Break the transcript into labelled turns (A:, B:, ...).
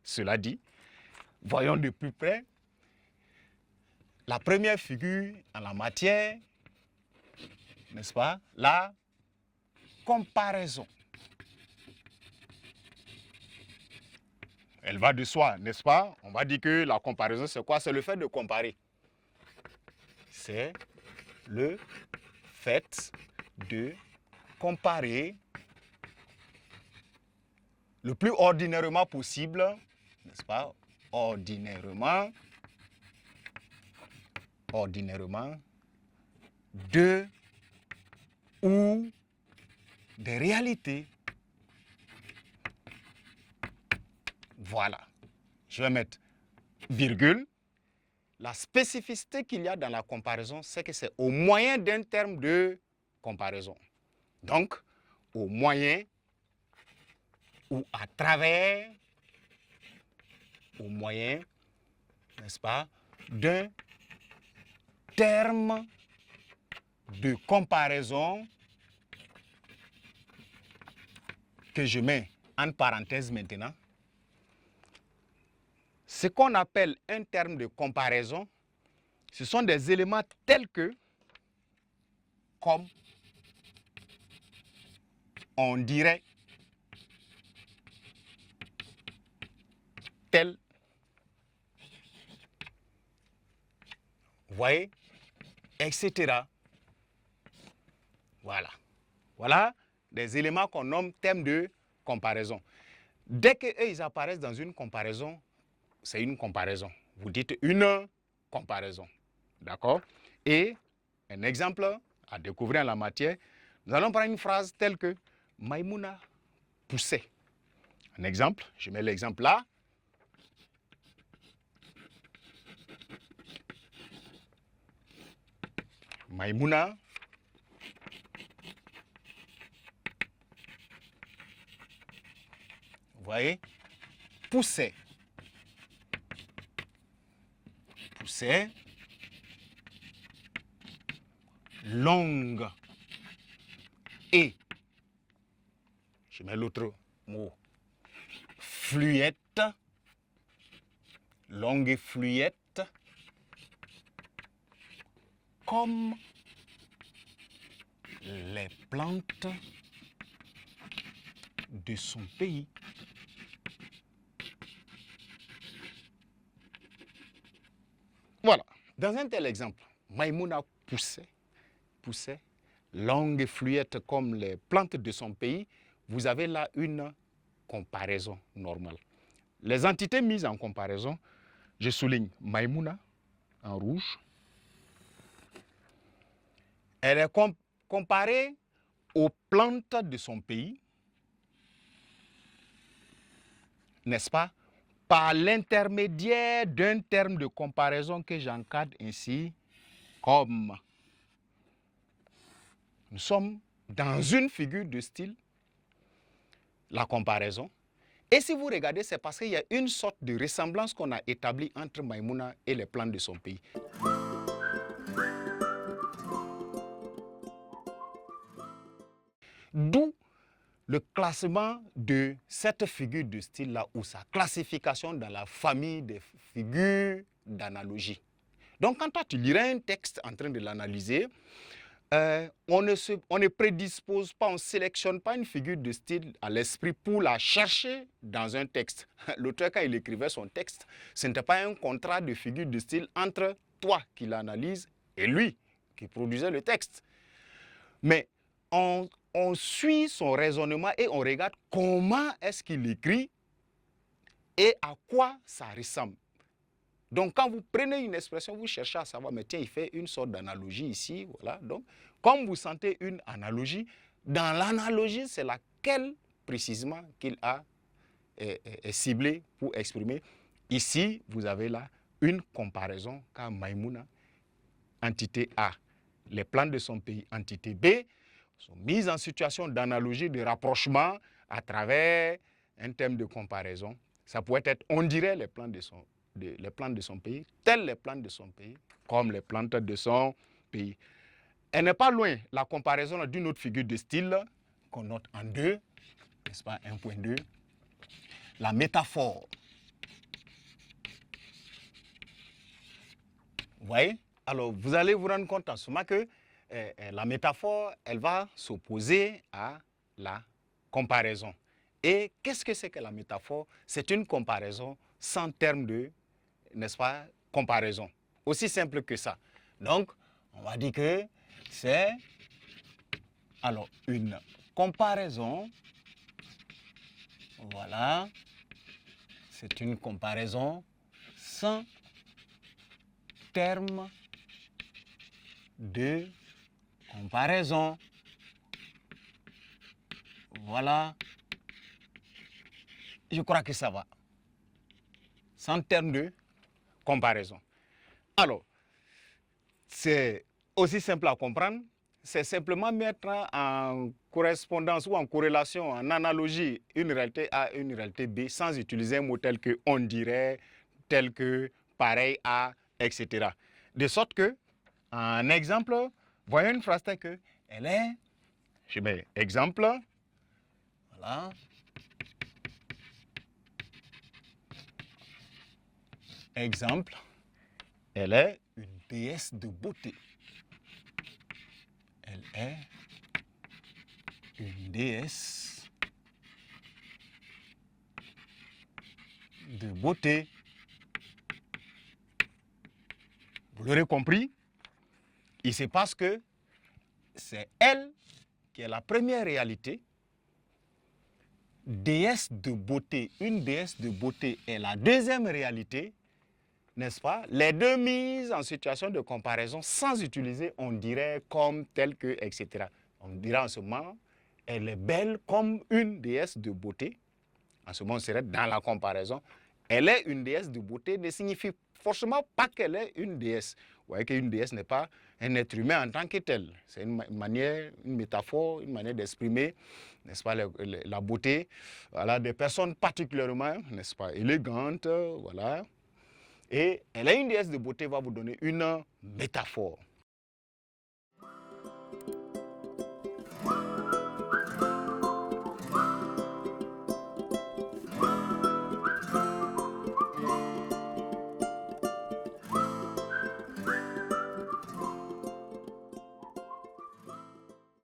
A: Cela dit, voyons de plus près la première figure en la matière, n'est-ce pas? La comparaison. Elle va de soi, n'est-ce pas? On va dire que la comparaison, c'est quoi? C'est le fait de comparer. C'est le fait de comparer le plus ordinairement possible, n'est-ce pas? Ordinairement, deux ou des réalités. Voilà. Je vais mettre virgule. La spécificité qu'il y a dans la comparaison, c'est que c'est au moyen d'un terme de comparaison. Donc, au moyen ou à travers, au moyen, n'est-ce pas, d'un terme de comparaison que je mets en parenthèse maintenant. Ce qu'on appelle un terme de comparaison, ce sont des éléments tels que, comme, on dirait, tel. Vous voyez, etc. Voilà. Voilà des éléments qu'on nomme termes de comparaison. Dès qu'ils apparaissent dans une comparaison, c'est une comparaison. Vous dites une comparaison. D'accord? Et un exemple à découvrir en la matière, nous allons prendre une phrase telle que Maïmouna poussait. Un exemple, je mets l'exemple là. Maïmouna vous voyez, poussait. Poussait. Longue. Et, je mets l'autre mot, fluette. Longue et fluette. Comme les plantes de son pays. Voilà. Dans un tel exemple, Maïmouna poussait, longue et fluette comme les plantes de son pays. Vous avez là une comparaison normale. Les entités mises en comparaison, je souligne Maïmouna en rouge. Elle est comparée aux plantes de son pays, n'est-ce pas, par l'intermédiaire d'un terme de comparaison que j'encadre ainsi comme. Nous sommes dans une figure de style, la comparaison. Et si vous regardez, c'est parce qu'il y a une sorte de ressemblance qu'on a établie entre Maïmouna et les plantes de son pays. D'où le classement de cette figure de style-là ou sa classification dans la famille des figures d'analogie. Donc, quand toi, tu lirais un texte en train de l'analyser, on ne prédispose pas, on ne sélectionne pas une figure de style à l'esprit pour la chercher dans un texte. L'auteur, quand il écrivait son texte, ce n'était pas un contrat de figure de style entre toi qui l'analyse et lui qui produisait le texte. Mais on suit son raisonnement et on regarde comment est-ce qu'il écrit et à quoi ça ressemble. Donc, quand vous prenez une expression, vous cherchez à savoir, mais tiens, il fait une sorte d'analogie ici, voilà. Donc, comme vous sentez une analogie, dans l'analogie, c'est laquelle précisément qu'il a ciblé pour exprimer. Ici, vous avez là une comparaison car Maïmouna, entité A, les plantes de son pays, entité B, sont mises en situation d'analogie, de rapprochement à travers un thème de comparaison. Ça pourrait être, on dirait, les plantes de son pays, telles les plantes de son pays, comme les plantes de son pays. Elle n'est pas loin, la comparaison d'une autre figure de style qu'on note en 2, n'est-ce pas, 1.2, la métaphore. Vous voyez? Alors, vous allez vous rendre compte en ce moment que la métaphore, elle va s'opposer à la comparaison. Et qu'est-ce que c'est que la métaphore? C'est une comparaison sans terme de, n'est-ce pas, comparaison. Aussi simple que ça. Donc, on va dire que c'est alors une comparaison. Voilà. C'est une comparaison sans terme de comparaison. Voilà. Je crois que ça va. Sans terme de comparaison. Alors, c'est aussi simple à comprendre. C'est simplement mettre en correspondance ou en corrélation, en analogie, une réalité A et une réalité B sans utiliser un mot tel que on dirait, tel que pareil à, etc. De sorte que, en exemple, voyons une phrase telle que elle est, je mets exemple, voilà. Exemple, elle est une déesse de beauté. Elle est une déesse de beauté. Vous l'aurez compris, il se passe que c'est elle qui est la première réalité. Déesse de beauté, une déesse de beauté est la deuxième réalité, n'est-ce pas? Les deux mises en situation de comparaison sans utiliser on dirait comme, tel que, etc. On dirait en ce moment, elle est belle comme une déesse de beauté. En ce moment, on serait dans la comparaison. Elle est une déesse de beauté ne signifie forcément pas qu'elle est une déesse. Vous voyez qu'une déesse n'est pas un être humain en tant que tel. C'est une manière, une métaphore, une manière d'exprimer, n'est-ce pas, la beauté, voilà, des personnes particulièrement, n'est-ce pas, élégantes, voilà. Et elle est une déesse de beauté, va vous donner une métaphore.